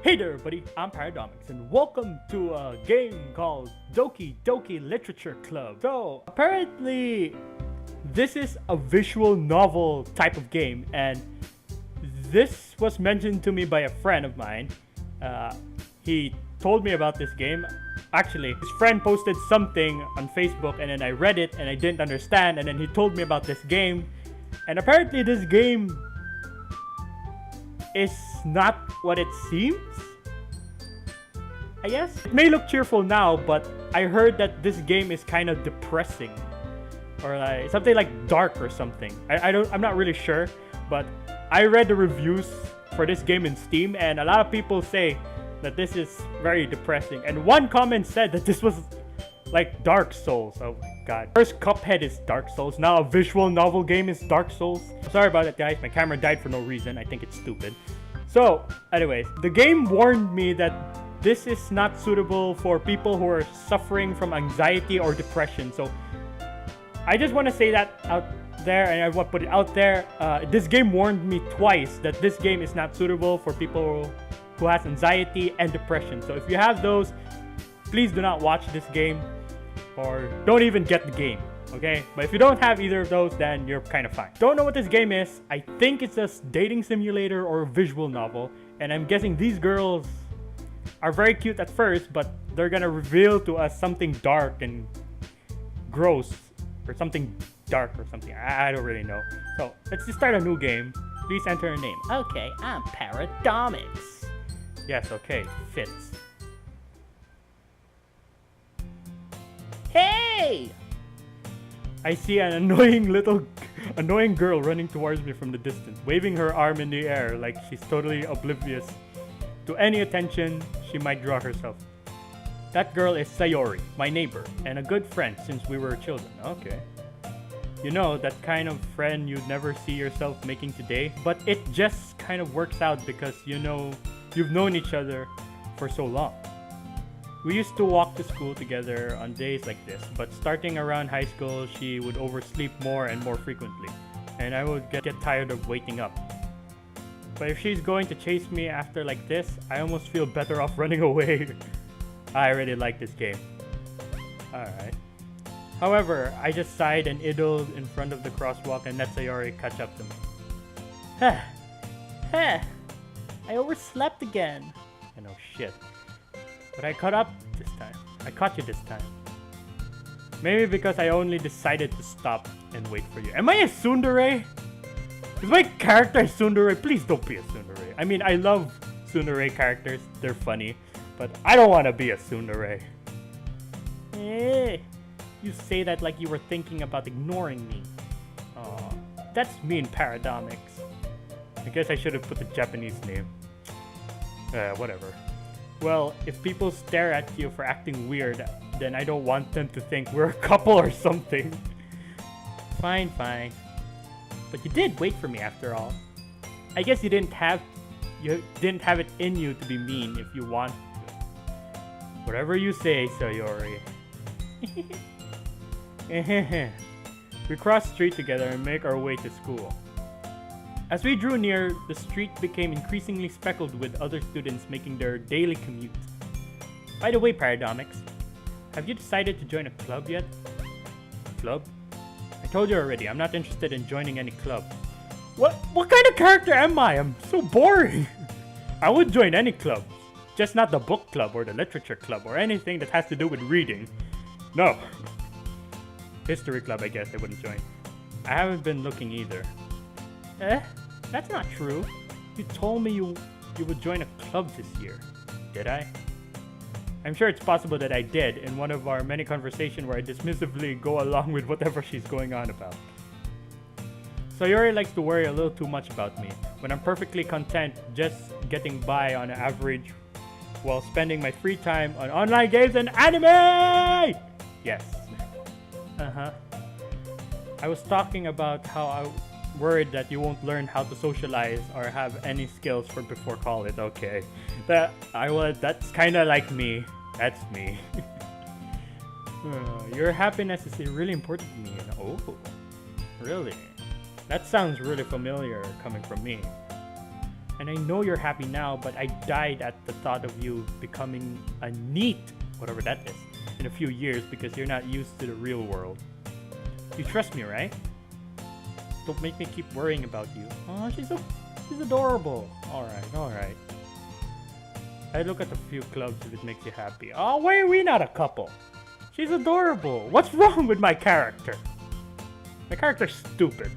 Hey there everybody, I'm Paradomics and welcome to a game called Doki Doki Literature Club. So apparently this is a visual novel type of game, and this was mentioned to me by a friend of mine. He told me about this game. Actually, his friend posted something on Facebook and then I read it and I didn't understand, and then he told me about this game, and apparently this game is not what it seems. I guess it may look cheerful now, but I heard that this game is kind of depressing, or like something like dark or something. I'm not really sure, but I read the reviews for this game in Steam, and a lot of people say that this is very depressing. And one comment said that this was like Dark Souls. Oh my god. First Cuphead is Dark Souls, now a visual novel game is Dark Souls. Sorry about it guys, my camera died for no reason. I think it's stupid. So anyways, the game warned me that this is not suitable for people who are suffering from anxiety or depression. So I just want to say that out there, and I want to put it out there. This game warned me twice that this game is not suitable for people who has anxiety and depression. So if you have those, please do not watch this game, or don't even get the game, okay? But if you don't have either of those, then you're kind of fine. Don't know what this game is. I think it's a dating simulator or a visual novel, and I'm guessing these girls are very cute at first, but they're gonna reveal to us something dark and gross, or something dark or something. I don't really know. So let's just start a new game. Please enter a name. Okay, I'm Paradomics. Yes, okay, fits. Hey! I see an annoying girl running towards me from the distance, waving her arm in the air like she's totally oblivious to any attention she might draw herself. That girl is Sayori, my neighbor, and a good friend since we were children. Okay. You know, that kind of friend you'd never see yourself making today, but it just kind of works out because you've known each other for so long. We used to walk to school together on days like this, but starting around high school, she would oversleep more and more frequently, and I would get tired of waking up. But if she's going to chase me after like this, I almost feel better off running away. I really like this game. Alright. However, I just sighed and idled in front of the crosswalk and let Sayori catch up to me. I overslept again. I know, shit. But I caught up this time. I caught you this time. Maybe because I only decided to stop and wait for you. Am I a tsundere? Is my character a tsundere? Please don't be a tsundere. I mean, I love tsundere characters. They're funny. But I don't want to be a tsundere. You say that like you were thinking about ignoring me. Aw, that's mean, Paradomics. I guess I should have put the Japanese name. Whatever. Well, if people stare at you for acting weird, then I don't want them to think we're a couple or something. Fine. But you did wait for me after all. I guess you didn't have it in you to be mean if you want to. Whatever you say, Sayori. We crossed the street together and make our way to school. As we drew near, the street became increasingly speckled with other students making their daily commute. By the way, Paradomics, have you decided to join a club yet? Club? I told you already, I'm not interested in joining any club. What kind of character am I? I'm so boring. I would join any club, just not the book club or the literature club or anything that has to do with reading. No. History club, I guess I wouldn't join. I haven't been looking either. That's not true. You told me you would join a club this year. Did I? I'm sure it's possible that I did in one of our many conversations where I dismissively go along with whatever she's going on about. Sayori likes to worry a little too much about me, when I'm perfectly content just getting by on average while spending my free time on online games and anime! Yes. I was talking about how I worried that you won't learn how to socialize or have any skills before college. Okay. That's kind of like me. That's me. Your happiness is really important to me. Oh, really? That sounds really familiar coming from me. And I know you're happy now, but I died at the thought of you becoming a neat, whatever that is, in a few years because you're not used to the real world. You trust me, right? Don't make me keep worrying about you. Oh, she's adorable. Alright. I look at a few clubs if it makes you happy. Oh, why are we not a couple? She's adorable. What's wrong with my character? My character's stupid.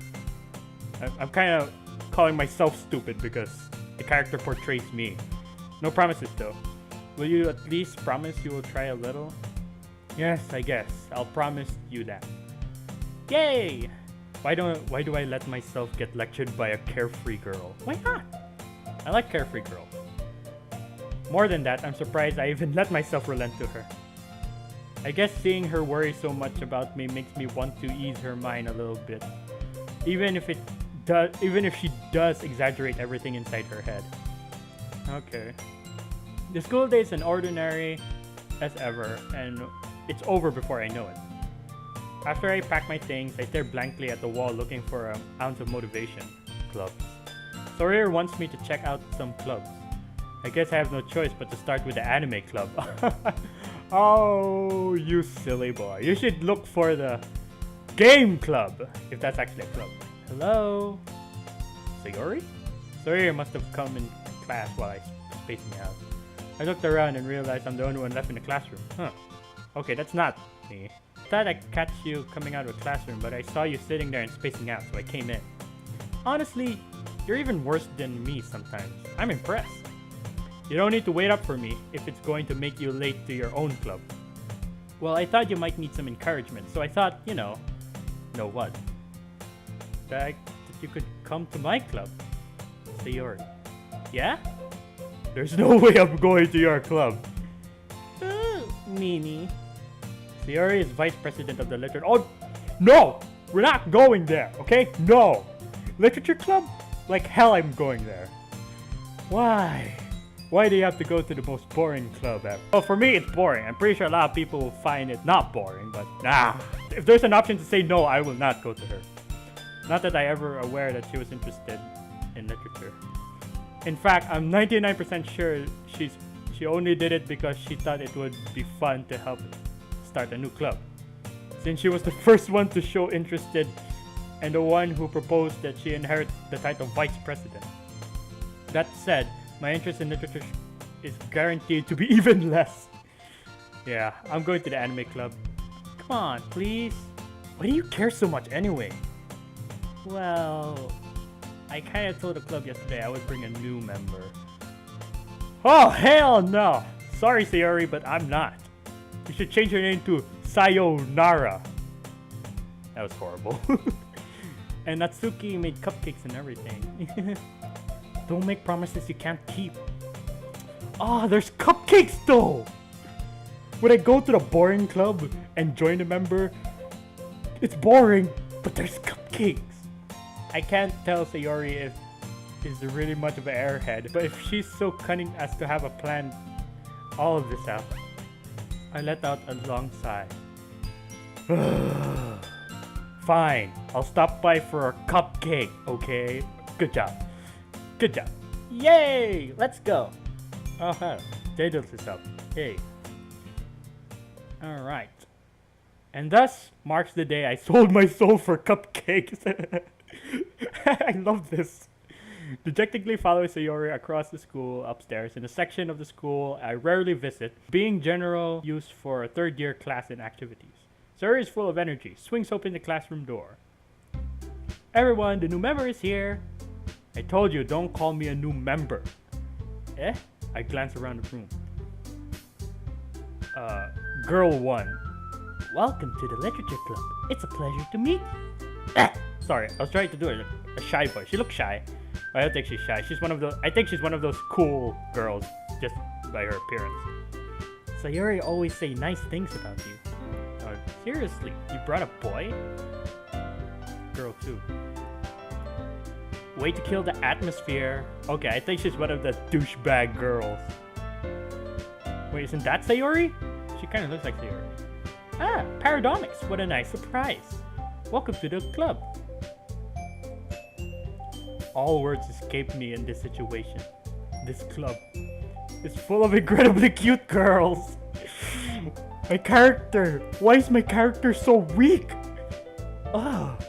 I'm kind of calling myself stupid because the character portrays me. No promises though. Will you at least promise you will try a little? Yes, I guess. I'll promise you that. Yay! Why do I let myself get lectured by a carefree girl? Why not? I like carefree girls. More than that, I'm surprised I even let myself relent to her. I guess seeing her worry so much about me makes me want to ease her mind a little bit. Even if she does exaggerate everything inside her head. Okay. The school day is an ordinary as ever, and it's over before I know it. After I pack my things, I stare blankly at the wall looking for an ounce of motivation. Clubs. Sawyer wants me to check out some clubs. I guess I have no choice but to start with the anime club. Oh, you silly boy. You should look for the game club, if that's actually a club. Hello? Sayori? Sawyer must have come in class while I was spacing out. I looked around and realized I'm the only one left in the classroom. Huh. Okay, that's not me. I thought I'd catch you coming out of a classroom, but I saw you sitting there and spacing out, so I came in. Honestly, you're even worse than me sometimes. I'm impressed. You don't need to wait up for me if it's going to make you late to your own club. Well, I thought you might need some encouragement, so I thought, you know what? That you could come to my club. Sayori. Yeah? There's no way I'm going to your club. Mimi. Sayori is vice president of the literature. Oh, no! We're not going there, okay? No! Literature club? Like hell I'm going there. Why? Why do you have to go to the most boring club ever? Well, for me, it's boring. I'm pretty sure a lot of people will find it not boring, but nah. If there's an option to say no, I will not go to her. Not that I ever aware that she was interested in literature. In fact, I'm 99% sure she only did it because she thought it would be fun to help start a new club. Since she was the first one to show interested and the one who proposed that she inherit the title vice president. That said, my interest in literature is guaranteed to be even less. Yeah, I'm going to the anime club. Come on, please. Why do you care so much anyway? Well, I kind of told the club yesterday I would bring a new member. Oh, hell no! Sorry, Sayori, but I'm not. You should change your name to Sayonara. That was horrible. And Natsuki made cupcakes and everything. Don't make promises you can't keep. Oh, there's cupcakes though! Would I go to the boring club and join a member? It's boring, but there's cupcakes. I can't tell Sayori if she's really much of an airhead, but if she's so cunning as to have a plan all of this out. I let out a long sigh. Fine, I'll stop by for a cupcake, okay? Good job. Good job. Yay! Let's go. Oh, they built this up. Yay. Alright. And thus marks the day I sold my soul for cupcakes. I love this. Dejectedly follow Sayori across the school upstairs in a section of the school I rarely visit, being general use for a third year class and activities. Sayori is full of energy, swings open the classroom door. Everyone, the new member is here. I told you, don't call me a new member. Eh? I glance around the room. Girl 1. Welcome to the literature club. It's a pleasure to meet you. Sorry, I was trying to do it like a shy voice. She looks shy. I don't think she's shy. She's one of those. I think she's one of those cool girls, just by her appearance. Sayori always say nice things about you. Seriously, you brought a boy? Girl 2. Way to kill the atmosphere. Okay, I think she's one of the douchebag girls. Wait, isn't that Sayori? She kind of looks like Sayori. Ah, Paradomics. What a nice surprise. Welcome to the club. All words escape me in this situation. This club is full of incredibly cute girls. My character. Why is my character so weak? Ugh.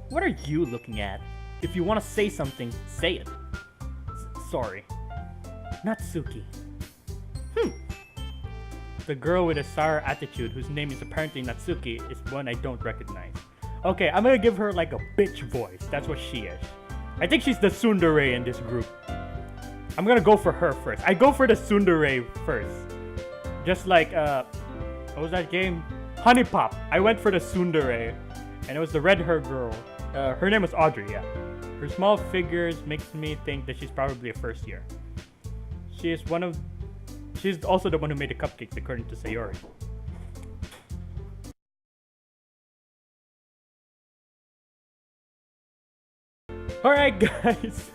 What are you looking at? If you want to say something, say it. Sorry. Natsuki. The girl with a sour attitude, whose name is apparently Natsuki, is one I don't recognize. Okay, I'm gonna give her like a bitch voice. That's what she is. I think she's the tsundere in this group. I'm gonna go for her first. I go for the tsundere first. Just like, what was that game? Honey Pop. I went for the tsundere, and it was the red-haired girl. Her name was Audrey, yeah. Her small figures makes me think that she's probably a first year. She's also the one who made the cupcakes, according to Sayori. Alright guys,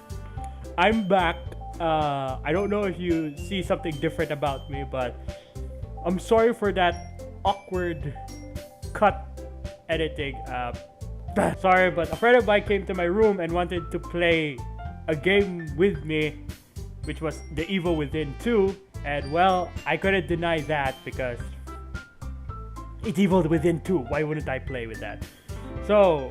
I'm back. I don't know if you see something different about me, but I'm sorry for that awkward cut editing. Sorry, but a friend of mine came to my room and wanted to play a game with me, which was The Evil Within 2. And well, I couldn't deny that because it's Evil Within 2. Why wouldn't I play with that? So,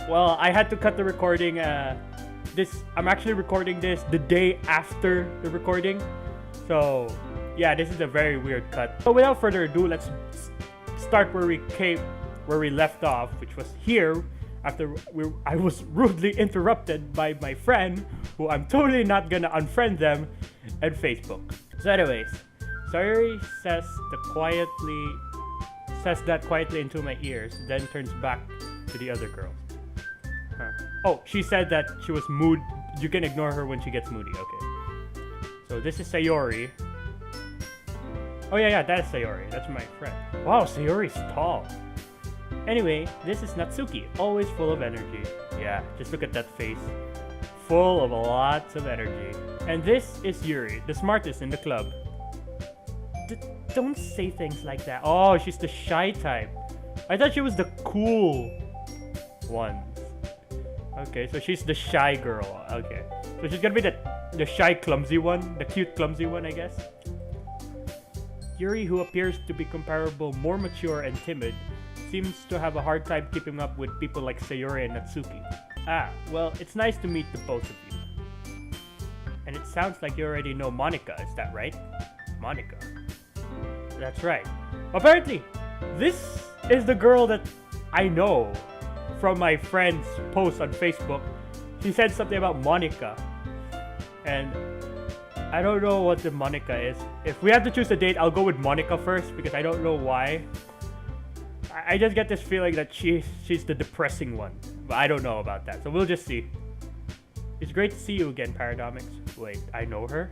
well, I had to cut the recording. I'm actually recording this the day after the recording. So, yeah, this is a very weird cut. So without further ado, let's start where we left off, which was here after I was rudely interrupted by my friend, who I'm totally not gonna unfriend them, and Facebook. So anyways, Sayori says that quietly into my ears, then turns back to the other girls. Oh, she said that she was mood. You can ignore her when she gets moody. Okay. So this is Sayori. Oh yeah, that is Sayori. That's my friend. Wow, Sayori's tall. Anyway, this is Natsuki, always full of energy. Yeah, just look at that face. Full of lots of energy. And this is Yuri, the smartest in the club. Don't say things like that. Oh, she's the shy type. I thought she was the cool one. Okay, so she's the shy girl. Okay. So she's gonna be the shy clumsy one. The cute clumsy one, I guess. Yuri, who appears to be comparable, more mature and timid, seems to have a hard time keeping up with people like Sayori and Natsuki. Ah, well, it's nice to meet the both of you. And it sounds like you already know Monica, is that right? Monica. That's right. Apparently, this is the girl that I know from my friend's post on Facebook. She said something about Monica. And I don't know what the Monica is. If we have to choose a date, I'll go with Monica first because I don't know why. I just get this feeling that she's the depressing one. But I don't know about that. So we'll just see. It's great to see you again, Paradomics. Wait, I know her?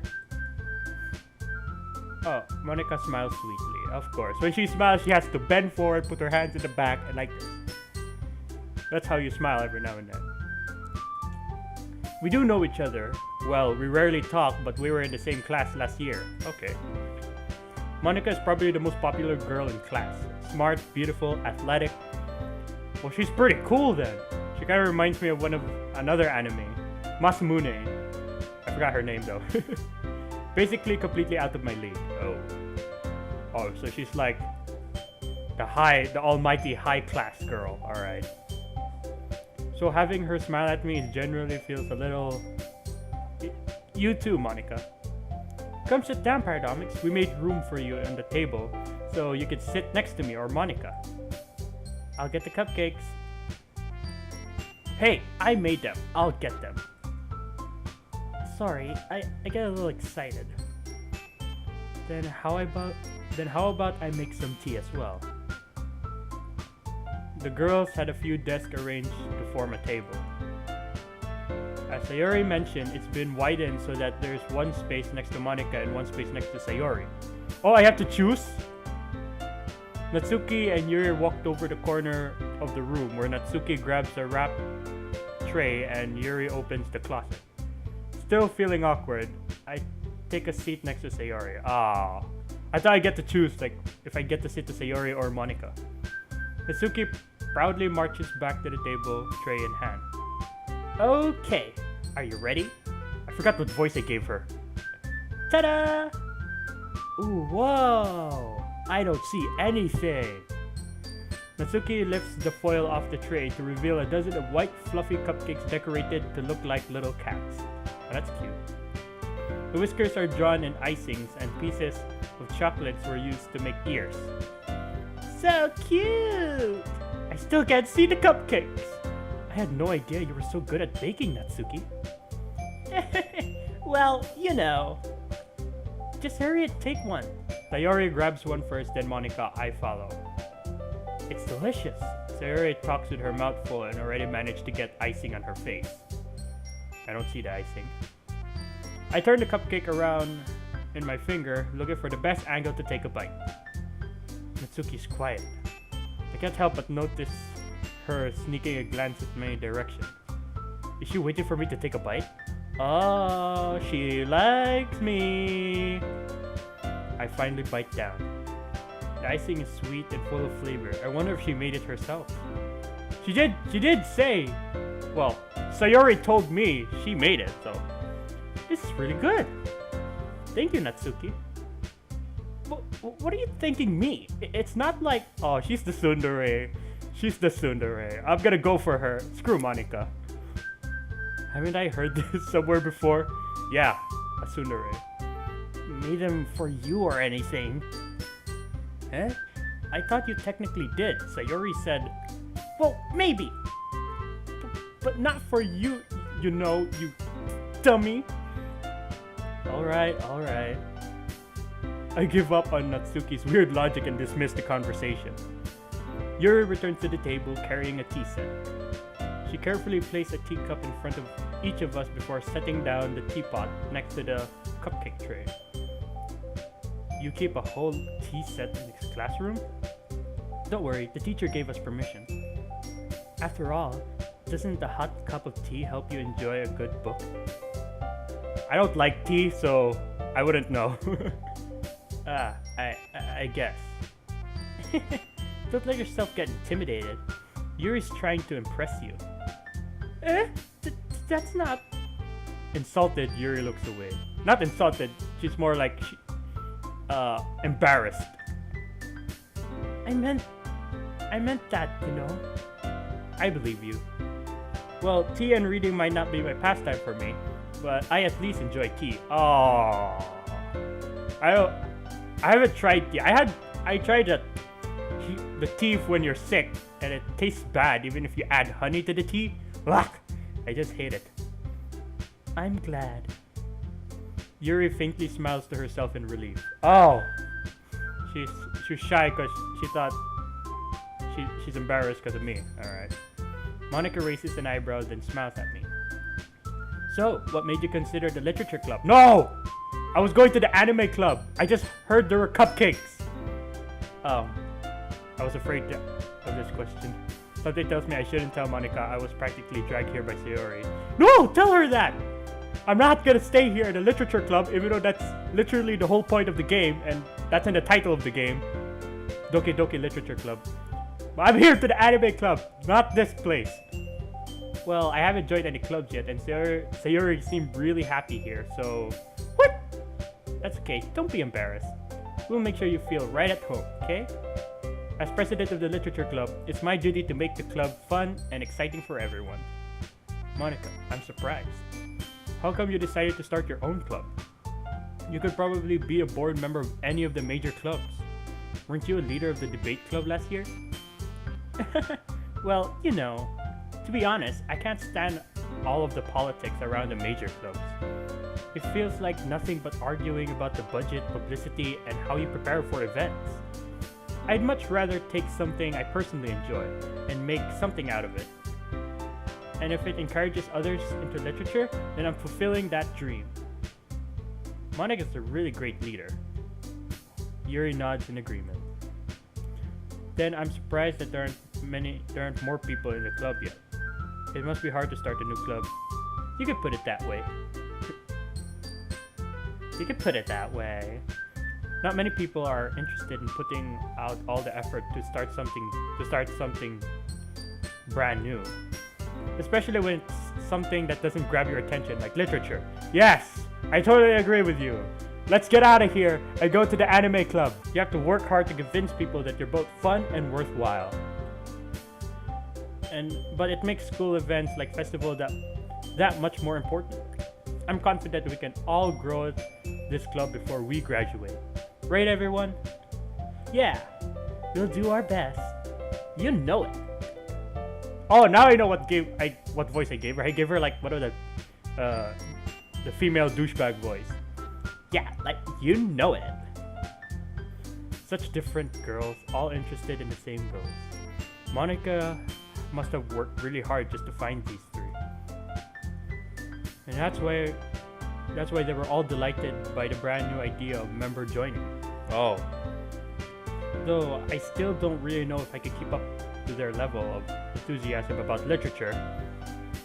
Oh, Monica smiles sweetly. Of course. When she smiles, she has to bend forward, put her hands in the back, and like this. That's how you smile every now and then. We do know each other. Well, we rarely talk, but we were in the same class last year. Okay. Monica is probably the most popular girl in class. Smart, beautiful, athletic. Well, she's pretty cool then. She kind of reminds me of another anime. Masamune. I forgot her name though. Basically completely out of my league. Oh, so she's like the almighty high class girl. Alright. So having her smile at me generally feels a little... You too, Monica. Come sit down, Paradomics. We made room for you on the table, so you could sit next to me or Monica. I'll get the cupcakes. Hey, I made them. I'll get them. Sorry, I get a little excited. Then how about I make some tea as well? The girls had a few desks arranged to form a table. As Sayori mentioned, it's been widened so that there's one space next to Monica and one space next to Sayori. Oh, I have to choose? Natsuki and Yuri walked over the corner of the room where Natsuki grabs a wrap tray and Yuri opens the closet. Still feeling awkward, I take a seat next to Sayori. Ah, I thought I get to choose, like, if I get to sit to Sayori or Monica. Natsuki proudly marches back to the table, tray in hand. Okay, are you ready? I forgot what voice I gave her. Ta-da! Ooh, whoa! I don't see anything. Natsuki lifts the foil off the tray to reveal a dozen of white, fluffy cupcakes decorated to look like little cats. Oh, that's cute. The whiskers are drawn in icings, and pieces of chocolates were used to make ears. So cute! I still can't see the cupcakes. I had no idea you were so good at baking, Natsuki. Well, you know. Just hurry and take one. Sayori grabs one first, then Monica, I follow. It's delicious. Sayori talks with her mouth full and already managed to get icing on her face. I don't see the icing. I turn the cupcake around in my finger, looking for the best angle to take a bite. Natsuki's quiet. I can't help but notice her sneaking a glance at my direction. Is she waiting for me to take a bite? Oh, she likes me. I finally bite down. The icing is sweet and full of flavor. I wonder if she made it herself. She did say, well, Sayori told me she made it, so this is really good. Thank you, Natsuki. What are you thinking me? It's not like, oh, she's the tsundere. She's the tsundere. I'm gonna go for her. Screw Monica. Haven't I heard this somewhere before? Yeah, a tsundere. Made them for you or anything. Eh? I thought you technically did. Sayori said, well, maybe. But not for you, you know, you dummy. Alright. I give up on Natsuki's weird logic and dismiss the conversation. Yuri returns to the table carrying a tea set. She carefully placed a teacup in front of each of us before setting down the teapot next to the cupcake tray. You keep a whole tea set in this classroom? Don't worry, the teacher gave us permission. After all, doesn't the hot cup of tea help you enjoy a good book? I don't like tea, so I wouldn't know. I guess. Don't let yourself get intimidated. Yuri's trying to impress you. That's not... Insulted, Yuri looks away. Not insulted, she's more like... embarrassed. I meant that, you know. I believe you. Well, tea and reading might not be my pastime for me, but I at least enjoy tea. Oh, I haven't tried tea. I tried the tea when you're sick, and it tastes bad even if you add honey to the tea. Ugh, I just hate it. I'm glad. Yuri faintly smiles to herself in relief. Oh, she's shy because she thought she's embarrassed because of me. All right. Monica raises an eyebrow, then smiles at me. So, what made you consider the literature club? No! I was going to the anime club. I just heard there were cupcakes. I was afraid of this question. Something tells me I shouldn't tell Monica I was practically dragged here by Sayori. No! Tell her that! I'm not gonna stay here at the literature club, even though that's literally the whole point of the game, and that's in the title of the game. Doki Doki Literature Club. But I'm here to the anime club, not this place. Well, I haven't joined any clubs yet, and Sayori seemed really happy here, so... What? That's okay, don't be embarrassed. We'll make sure you feel right at home, okay? As president of the literature club, it's my duty to make the club fun and exciting for everyone. Monica, I'm surprised. How come you decided to start your own club? You could probably be a board member of any of the major clubs. Weren't you a leader of the debate club last year? Well, you know, to be honest, I can't stand all of the politics around the major clubs. It feels like nothing but arguing about the budget, publicity, and how you prepare for events. I'd much rather take something I personally enjoy and make something out of it. And if it encourages others into literature, then I'm fulfilling that dream. Monica's a really great leader. Yuri nods in agreement. Then I'm surprised that there aren't more people in the club yet. It must be hard to start a new club. You could put it that way. You could put it that way. Not many people are interested in putting out all the effort to start something brand new. Especially when it's something that doesn't grab your attention, like literature. Yes, I totally agree with you. Let's get out of here and go to the anime club. You have to work hard to convince people that you're both fun and worthwhile. But it makes school events like festival that much more important. I'm confident we can all grow this club before we graduate. Right, everyone? Yeah, we'll do our best. You know it. Oh, now I know what voice I gave her. I gave her like what are the female douchebag voice. Yeah, like you know it. Such different girls, all interested in the same goals. Monica must have worked really hard just to find these three. And that's why they were all delighted by the brand new idea of member joining. Oh. Though I still don't really know if I can keep up to their level of enthusiasm about literature.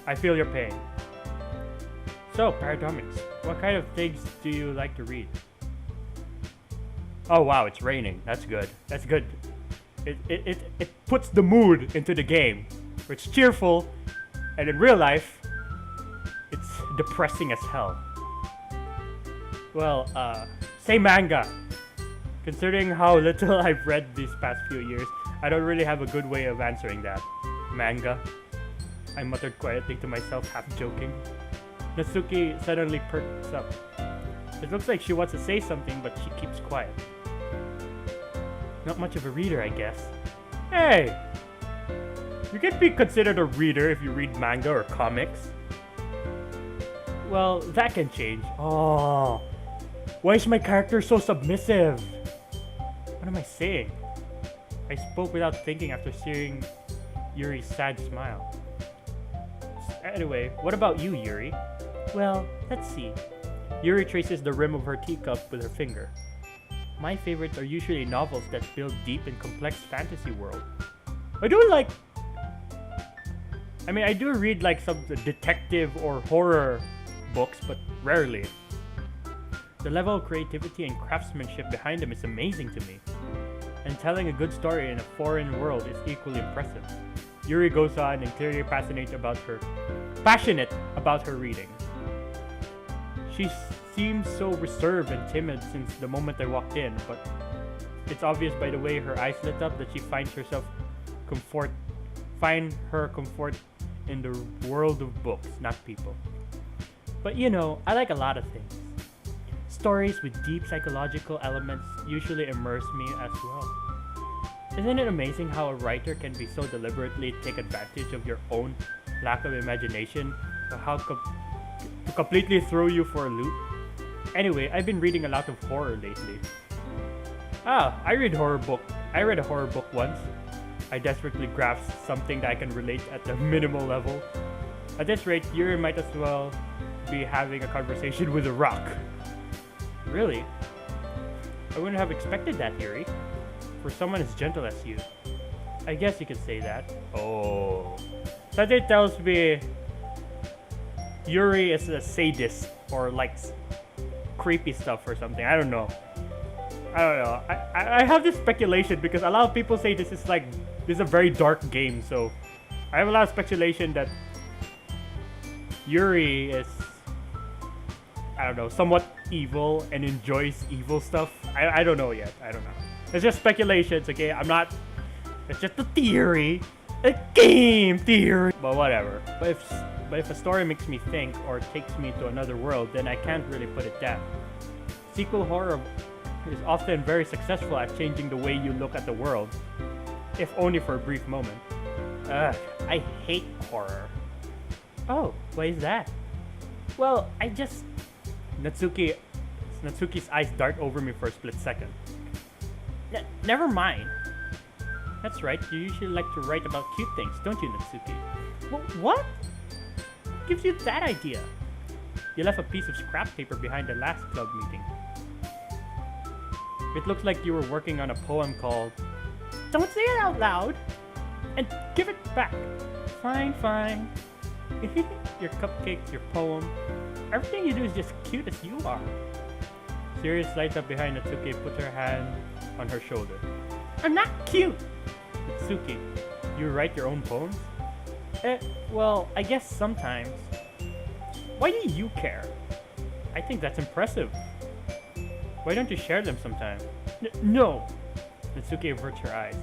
I feel your pain. So, Paradomics, what kind of things do you like to read? Oh wow, it's raining. That's good. That's good. It puts the mood into the game. It's cheerful, and in real life, it's depressing as hell. Well, say manga. Considering how little I've read these past few years, I don't really have a good way of answering that. Manga? I muttered quietly to myself, half joking. Natsuki suddenly perks up. It looks like she wants to say something, but she keeps quiet. Not much of a reader, I guess. Hey! You can be considered a reader if you read manga or comics. Well, that can change. Oh, why is my character so submissive? What am I saying? I spoke without thinking after seeing Yuri's sad smile. Anyway, what about you, Yuri? Well, let's see. Yuri traces the rim of her teacup with her finger. My favorites are usually novels that build deep and complex fantasy world. I do read like some detective or horror books, but rarely. The level of creativity and craftsmanship behind them is amazing to me. And telling a good story in a foreign world is equally impressive. Yuri goes on and clearly passionate about her reading. She seems so reserved and timid since the moment I walked in, but it's obvious by the way her eyes lit up that she finds her comfort in the world of books, not people. But you know, I like a lot of things. Stories with deep psychological elements usually immerse me as well. Isn't it amazing how a writer can be so deliberately take advantage of your own lack of imagination, or how to completely throw you for a loop? Anyway, I've been reading a lot of horror lately. I read a horror book once. I desperately grasped something that I can relate at the minimal level. At this rate, Yuri might as well be having a conversation with a rock. Really? I wouldn't have expected that, Yuri. For someone as gentle as you. I guess you could say that. Oh. Something tells me Yuri is a sadist or likes creepy stuff or something. I don't know. I have this speculation because a lot of people say this is a very dark game, so I have a lot of speculation that Yuri is, I don't know, somewhat evil and enjoys evil stuff. I don't know yet. I don't know. It's just speculations, okay? It's just a theory. A game theory. But whatever. But if a story makes me think or takes me to another world, then I can't really put it down. Sequel horror is often very successful at changing the way you look at the world, if only for a brief moment. I hate horror. Oh, why is that? Well, Natsuki's eyes dart over me for a split second. Never mind. That's right, you usually like to write about cute things, don't you, Natsuki? What? Gives you that idea? You left a piece of scrap paper behind the last club meeting. It looks like you were working on a poem called Don't Say It Out Loud! And give it back! Fine. Your cupcakes, your poem, everything you do is just cute as you are. Sirius lights up behind Natsuki and puts her hand on her shoulder. I'm not cute! Natsuki, you write your own poems? Well, I guess sometimes. Why do you care? I think that's impressive. Why don't you share them sometime? No! Natsuki averts her eyes.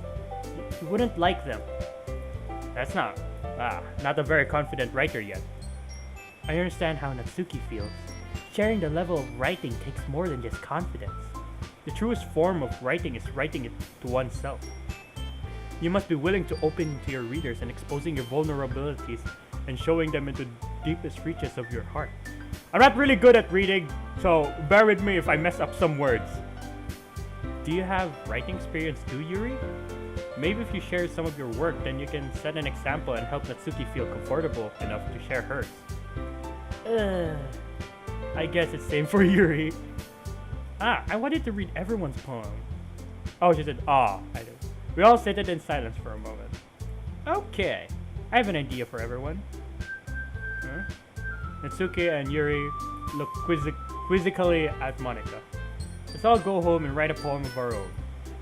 You wouldn't like them. That's not a very confident writer yet. I understand how Natsuki feels. Sharing the level of writing takes more than just confidence. The truest form of writing is writing it to oneself. You must be willing to open to your readers and exposing your vulnerabilities and showing them into the deepest reaches of your heart. I'm not really good at reading, so bear with me if I mess up some words. Do you have writing experience too, Yuri? Maybe if you share some of your work, then you can set an example and help Natsuki feel comfortable enough to share hers. I guess it's same for Yuri. I wanted to read everyone's poem. Oh, she said, I do. We all sit in silence for a moment. Okay, I have an idea for everyone. Natsuki and Yuri look quizzically at Monika. Let's all go home and write a poem of our own.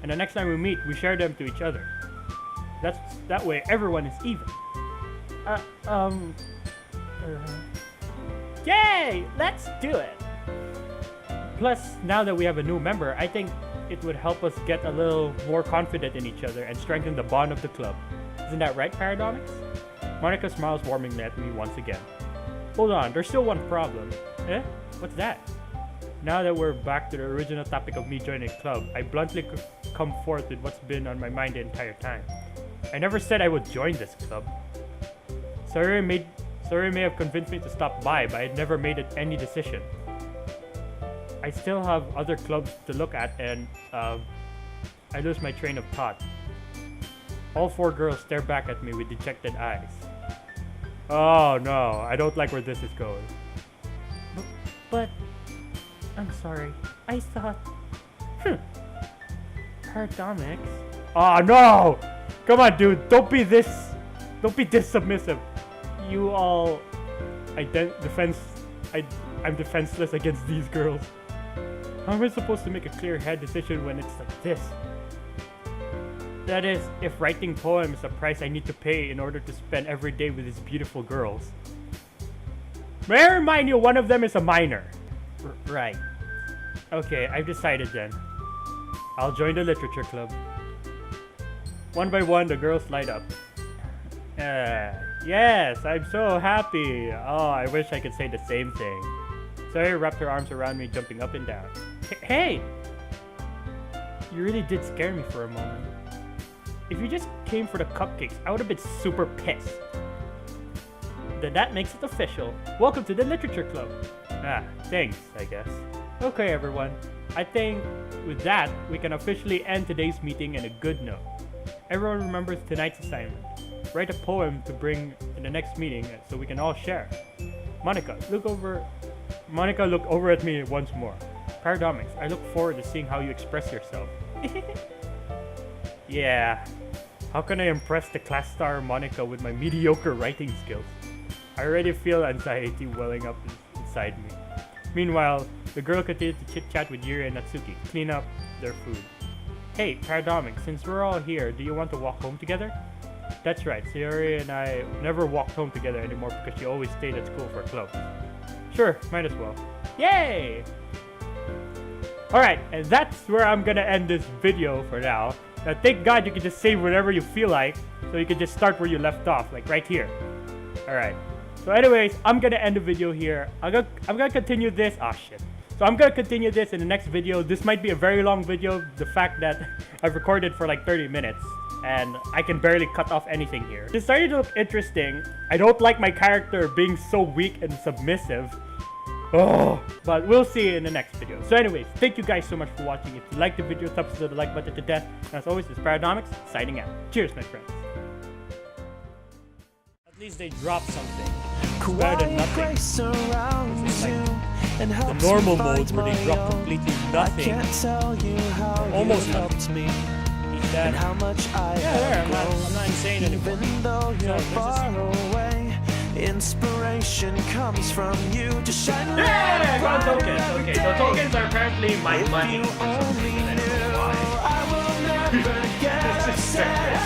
And the next time we meet, we share them to each other. That way everyone is even. Yay! Let's do it! Plus, now that we have a new member, I think it would help us get a little more confident in each other and strengthen the bond of the club. Isn't that right, Paradomics? Monika smiles warmingly at me once again. Hold on, there's still one problem. What's that? Now that we're back to the original topic of me joining a club, I bluntly come forth with what's been on my mind the entire time. I never said I would join this club. Sorry may have convinced me to stop by, but I never made any decision. I still have other clubs to look at and I lose my train of thought. All four girls stare back at me with dejected eyes. Oh no, I don't like where this is going. But I'm sorry. I thought... Paradomics? Oh no! Come on, dude. Don't be this submissive. You all... I'm defenseless against these girls. How am I supposed to make a clear head decision when it's like this? That is, if writing poems is a price I need to pay in order to spend every day with these beautiful girls. May I remind you, one of them is a minor. Right. Okay, I've decided then. I'll join the literature club. One by one, the girls light up. Yes, I'm so happy. Oh, I wish I could say the same thing. Sayori wrapped her arms around me, jumping up and down. Hey! You really did scare me for a moment. If you just came for the cupcakes, I would have been super pissed. Then that makes it official. Welcome to the literature club. Thanks, I guess. Okay, everyone. I think with that, we can officially end today's meeting in a good note. Everyone remembers tonight's assignment. Write a poem to bring in the next meeting so we can all share. Monika looked over at me once more. Paradomics, I look forward to seeing how you express yourself. Yeah. How can I impress the class star Monika with my mediocre writing skills? I already feel anxiety welling up inside me. Meanwhile, the girl continued to chit-chat with Yuri and Natsuki, clean up their food. Hey, Paradomics, since we're all here, do you want to walk home together? That's right, Sayori and I never walked home together anymore because she always stayed at school for clubs. Sure, might as well. Yay! Alright, and that's where I'm gonna end this video for now. Now thank God you can just save whatever you feel like, so you can just start where you left off, like right here. Alright. So anyways, I'm gonna end the video here. I'm gonna continue this. So I'm gonna continue this in the next video. This might be a very long video. The fact that I've recorded for like 30 minutes and I can barely cut off anything here. It's starting to look interesting. I don't like my character being so weak and submissive. Oh, but we'll see in the next video. So anyways, thank you guys so much for watching. If you liked the video, thumbs up the like button to death. And as always, it's Paradomics signing out. Cheers, my friends. At least they dropped something. It's better than nothing. It's like the normal modes where they drop completely nothing. Almost nothing. Eat that. Yeah, there. I'm not insane anymore. So, inspiration comes from you to shine. Yeah, I got tokens. Okay, so tokens are apparently my money. I will never get upset.